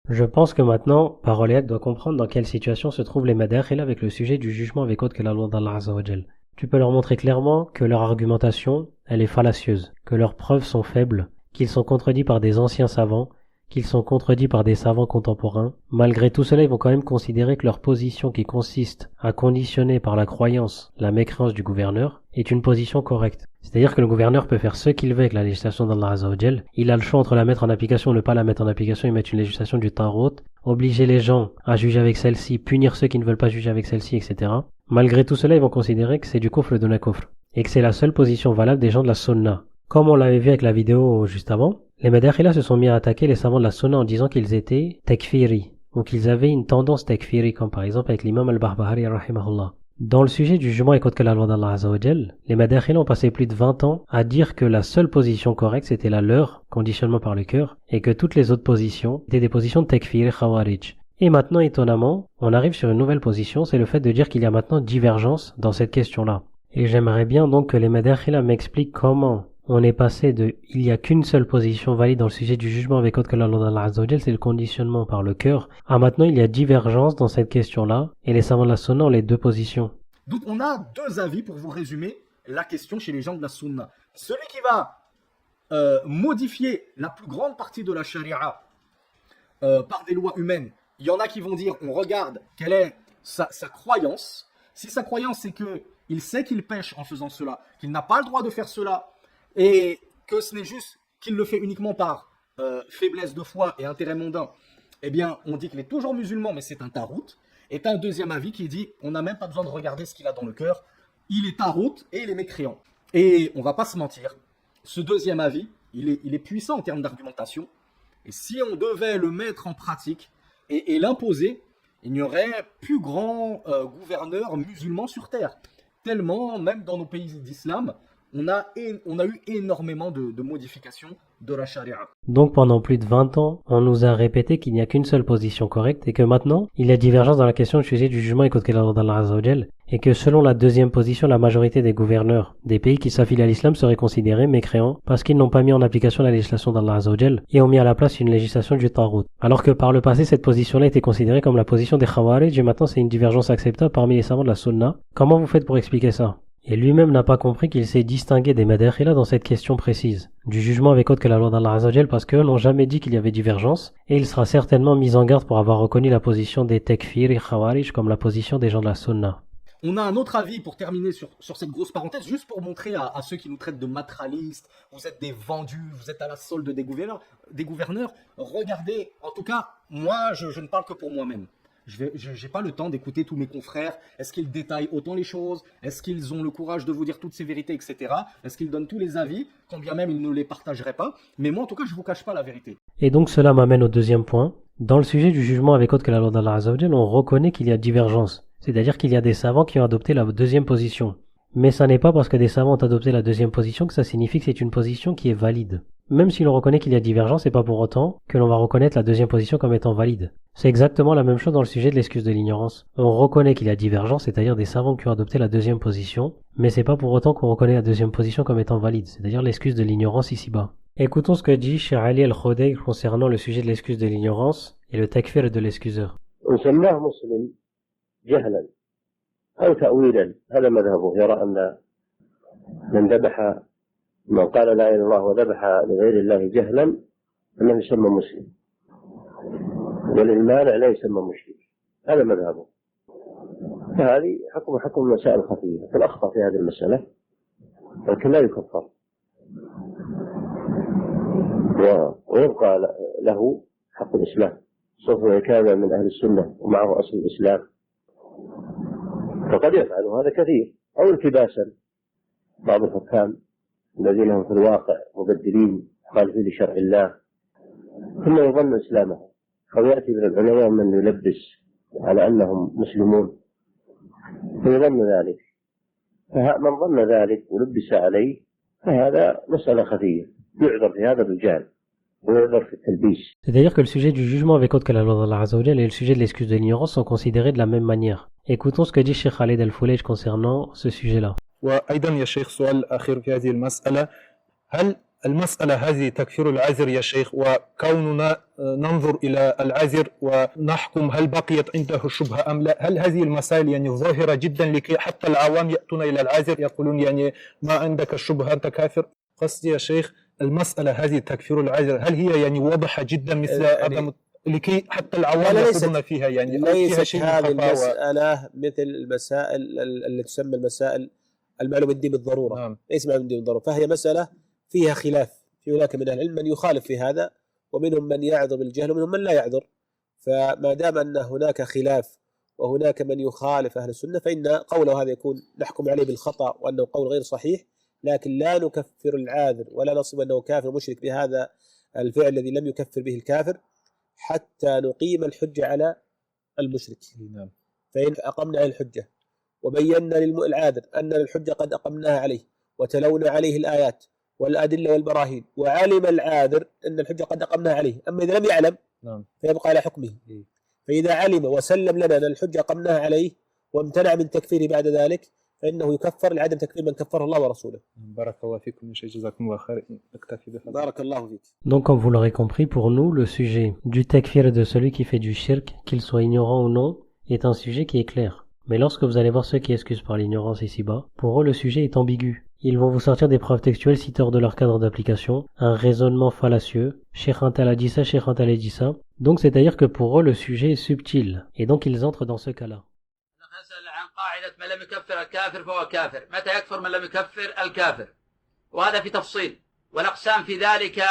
Je pense que maintenant, Paroliac doit comprendre dans quelle situation se trouvent les Madakhil avec le sujet du jugement avec autre que la loi d'Allah Azza wa Jal. Tu peux leur montrer clairement que leur argumentation, elle est fallacieuse, que leurs preuves sont faibles, qu'ils sont contredits par des anciens savants, qu'ils sont contredits par des savants contemporains. Malgré tout cela, ils vont quand même considérer que leur position qui consiste à conditionner par la croyance la mécréance du gouverneur est une position correcte. C'est-à-dire que le gouverneur peut faire ce qu'il veut avec la législation d'Allah Azza wa Jal. Il a le choix entre la mettre en application ou ne pas la mettre en application et mettre une législation du Tarot, obliger les gens à juger avec celle-ci, punir ceux qui ne veulent pas juger avec celle-ci, etc. Malgré tout cela, ils vont considérer que c'est du kufr de kufr et que c'est la seule position valable des gens de la sunna. Comme on l'avait vu avec la vidéo juste avant, les Madakhila se sont mis à attaquer les savants de la sunna en disant qu'ils étaient takfiri, ou qu'ils avaient une tendance takfiri, comme par exemple avec l'imam al-Barbahari rahimahullah. Dans le sujet du jugement et contre la loi d'Allah Azza wa Jal, les Madakhila ont passé plus de 20 ans à dire que la seule position correcte c'était la leur, conditionnement par le cœur, et que toutes les autres positions étaient des positions de takfir et khawarij. Et maintenant, étonnamment, on arrive sur une nouvelle position, c'est le fait de dire qu'il y a maintenant divergence dans cette question-là. Et j'aimerais bien donc que les Madakhila m'expliquent comment on est passé de il n'y a qu'une seule position valide dans le sujet du jugement avec autre que la loi d'Allah Azza wa Jal, c'est le conditionnement par le cœur, à maintenant il y a divergence dans cette question-là, et les savants de la sunna ont les deux positions. Donc on a deux avis pour vous résumer la question chez les gens de la sunna. Celui qui va modifier la plus grande partie de la charia par des lois humaines, il y en a qui vont dire on regarde quelle est sa croyance. Si sa croyance c'est qu'il sait qu'il pêche en faisant cela, qu'il n'a pas le droit de faire cela, et que ce n'est juste qu'il le fait uniquement par faiblesse de foi et intérêt mondain, eh bien, on dit qu'il est toujours musulman, mais c'est un tarout. Et un deuxième avis qui dit, on n'a même pas besoin de regarder ce qu'il a dans le cœur, il est tarout et il est mécréant. Et on va pas se mentir, ce deuxième avis, il est puissant en termes d'argumentation, et si on devait le mettre en pratique et l'imposer, il n'y aurait plus grand gouverneur musulman sur terre. Tellement, même dans nos pays d'islam, on a eu énormément de modifications de la charia. Donc pendant plus de 20 ans, on nous a répété qu'il n'y a qu'une seule position correcte et que maintenant, il y a divergence dans la question du sujet du jugement et contre la loi d'Allah Azza wa Jal, et que selon la deuxième position, la majorité des gouverneurs des pays qui s'affilient à l'islam seraient considérés mécréants parce qu'ils n'ont pas mis en application la législation d'Allah Azza wa Jal et ont mis à la place une législation du Tarot. Alors que par le passé, cette position-là était considérée comme la position des Khawarij et maintenant c'est une divergence acceptable parmi les savants de la Sunna. Comment vous faites pour expliquer ça ? Et lui-même n'a pas compris qu'il s'est distingué des Madakhila dans cette question précise, du jugement avec autre que la loi d'Allah Azza wa Jal, parce qu'eux n'ont jamais dit qu'il y avait divergence, et il sera certainement mis en garde pour avoir reconnu la position des Takfir et Khawarij comme la position des gens de la Sunna. On a un autre avis pour terminer sur cette grosse parenthèse, juste pour montrer à ceux qui nous traitent de matralistes, vous êtes des vendus, vous êtes à la solde des gouverneurs. Regardez, en tout cas, moi je ne parle que pour moi-même. Je n'ai pas le temps d'écouter tous mes confrères. Est-ce qu'ils détaillent autant les choses? Est-ce qu'ils ont le courage de vous dire toutes ces vérités, etc. Est-ce qu'ils donnent tous les avis, quand bien même ils ne les partageraient pas? Mais moi, en tout cas, je ne vous cache pas la vérité. Et donc cela m'amène au deuxième point. Dans le sujet du jugement avec autre que la loi d'Allah Azza wa Jal, on reconnaît qu'il y a divergence. C'est-à-dire qu'il y a des savants qui ont adopté la deuxième position. Mais ça n'est pas parce que des savants ont adopté la deuxième position que ça signifie que c'est une position qui est valide. Même si l'on reconnaît qu'il y a divergence, c'est pas pour autant que l'on va reconnaître la deuxième position comme étant valide. C'est exactement la même chose dans le sujet de l'excuse de l'ignorance. On reconnaît qu'il y a divergence, c'est-à-dire des savants qui ont adopté la deuxième position, mais c'est pas pour autant qu'on reconnaît la deuxième position comme étant valide, c'est-à-dire l'excuse de l'ignorance ici-bas. Écoutons ce que dit Cheikh Ali al-Khudayr concernant le sujet de l'excuse de l'ignorance et le takfir de l'excuseur. أو تأويلا هذا مذهبه يرى أن من ذبح من قال لا إله إلا الله وذبح لغير الله جهلا أنه يسمى مسلم والمانع لا يسمى مشرك هذا مذهبه. فهذه حكم المسائل الخفية فالأخطأ في هذه المسألة لكن لا يكفر ويبقى له حق الإسلام سواء كان من أهل السنة ومعه أصل الإسلام فقد يفعل هذا كثير أو التباسا بعض الحكام الذين هم في الواقع مبدلين مخالفين لشرع الله ثم يظن إسلامه أو يأتي من العلماء من يلبس على أنهم مسلمون فيظن ذلك فمن ظن ذلك ولبس عليه فهذا مسألة خفية يعذر في هذا الرجال ويعذر في التلبيس. C'est-à-dire que le sujet du jugement avec autre que la loi d'Allah Azza wa Jal et le sujet de l'excuse de l'ignorance sont considérés de la même manière. Écoutons ce que dit Cheikh Khalid al-Fulej concernant ce sujet-là. وأيضا يا شيخ سؤال أخير في هذه المسألة هل المسألة هذه تكفير العذر يا شيخ، وكوننا ننظر إلى العذر ونحكم هل بقيت عنده شبهة أم لا، هل هذه المسائل يعني ظاهرة جدا لكي حتى العوام يأتون إلى العذر يقولون يعني ما عندك شبهة أنت كافر؟ قصدي يا شيخ المسألة هذه تكفير العذر هل هي يعني واضحة جدا مثل عدم لكي حتى العوام يأخذون فيها يعني ليست فيها شيء من هذه خفاوة؟ المسألة مثل المسائل التي تسمى المسائل المعلومة بالدين بالضرورة. نعم. ليس معلومة بالدين بالضرورة، فهي مسألة فيها خلاف، في هناك من أهل العلم من يخالف في هذا، ومنهم من يعذر بالجهل ومنهم من لا يعذر. فما دام أن هناك خلاف وهناك من يخالف أهل السنة فإن قوله هذا يكون نحكم عليه بالخطأ وأنه قول غير صحيح، لكن لا نكفر العاذر ولا نصب أنه كافر مشرك بهذا الفعل الذي لم يكفر به الكافر حتى نقيم الحجة على المشرك. نعم. فإن أقمنا عليه الحجة وبينا للعاذر أن الحجة قد أقمناها عليه وتلونا عليه الآيات والأدلة والبراهين وعلم العاذر أن الحجة قد أقمناها عليه، أما إذا لم يعلم نعم. فيبقى على حكمه. فإذا علم وسلم لنا أن الحجة أقمناها عليه وامتنع من تكفيره بعد ذلك فإنه يكفر لعدم تكفير من كفر الله ورسوله. بارك الله فيكم يا شيخ، جزاكم الله خير. نكتفي بهذا. بارك الله فيك. Donc comme vous l'aurez compris, pour nous, le sujet du takfir et de celui qui fait du shirk, qu'il soit ignorant ou non, est un sujet qui est clair. Mais lorsque vous allez voir ceux qui excusent par l'ignorance ici-bas, pour eux le sujet est ambigu. Ils vont vous sortir des preuves textuelles citant hors de leur cadre d'application, un raisonnement fallacieux, Cheikh Antal a dit ça, Cheikh Antal a dit ça. Donc c'est-à-dire que pour eux le sujet est subtil, et donc ils entrent dans ce cas-là. نسأل عن قاعدة من لم يكفر الكافر فهو كافر، متى يكفر من لم يكفر الكافر؟ وهذا في تفصيل، والأقسام في ذلك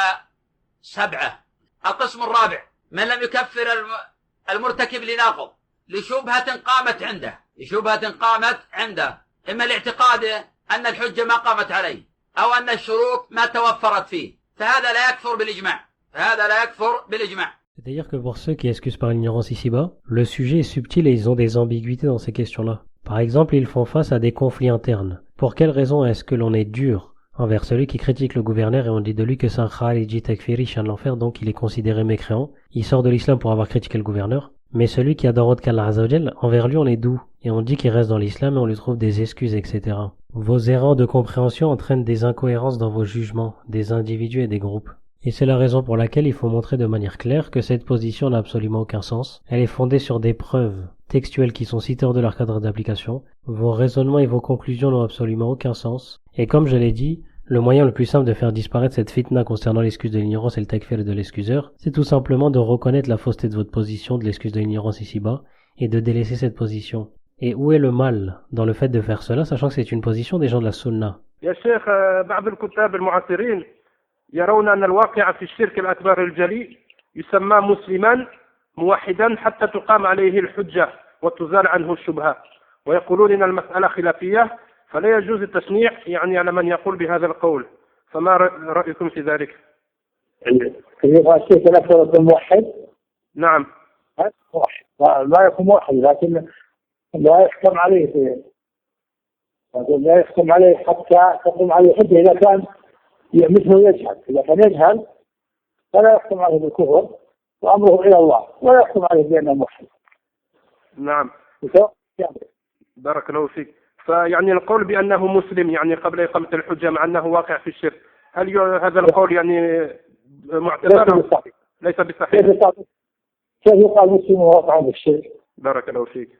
7. القسم الرابع من لم يكفر المرتكب لناقض لشبهة قامت عنده، إما لاعتقاده أن الحجة ما قامت عليه أو أن الشروط ما توفرت فيه، فهذا لا يكفر بالإجماع. C'est-à-dire que pour ceux qui excusent par l'ignorance ici-bas, le sujet est subtil et ils ont des ambiguïtés dans ces questions-là. Par exemple, ils font face à des conflits internes. Pour quelle raison est-ce que l'on est dur envers celui qui critique le gouverneur et on dit de lui que c'est un khariji takfiri, chien de l'enfer, donc il est considéré mécréant. Il sort de l'islam pour avoir critiqué le gouverneur. Mais celui qui adore autre qu'Allah Azza wa Jal, envers lui on est doux. Et on dit qu'il reste dans l'islam et on lui trouve des excuses, etc. Vos erreurs de compréhension entraînent des incohérences dans vos jugements, des individus et des groupes. Et c'est la raison pour laquelle il faut montrer de manière claire que cette position n'a absolument aucun sens. Elle est fondée sur des preuves textuelles qui sont citées hors de leur cadre d'application. Vos raisonnements et vos conclusions n'ont absolument aucun sens. Et comme je l'ai dit, le moyen le plus simple de faire disparaître cette fitna concernant l'excuse de l'ignorance et le takfir de l'excuseur, c'est tout simplement de reconnaître la fausseté de votre position de l'excuse de l'ignorance ici-bas et de délaisser cette position. Et où est le mal dans le fait de faire cela, sachant que c'est une position des gens de la sunna? يا شيخ بعض الكتاب المعاصرين يرون أن الواقع في الشرك الأكبر الجلي يسمى مسلما موحدا حتى تقام عليه الحجة وتزال عنه الشبهة، ويقولون إن المسألة خلافية فلا يجوز التشنيع يعني على من يقول بهذا القول، فما رأيكم في ذلك؟ يبغى الشرك الأكبر يكون موحد؟ نعم. موحد لا يكون موحد، لكن لا يحكم عليه لا يحكم عليه حتى تقوم عليه حجة إذا كان مثله يجهل. إذا كان يجهل فلا يحكم عليه بالكفر وأمره إلى الله ولا يحكم عليه بأنه موحد. نعم. بارك الله فيك. فيعني القول بأنه مسلم يعني قبل إقامة الحجة مع أنه واقع في الشرك، هل هذا القول يعني معتبر؟ ليس بصحيح. كيف يقال مسلم وواقع في الشرك؟ بارك الله فيك.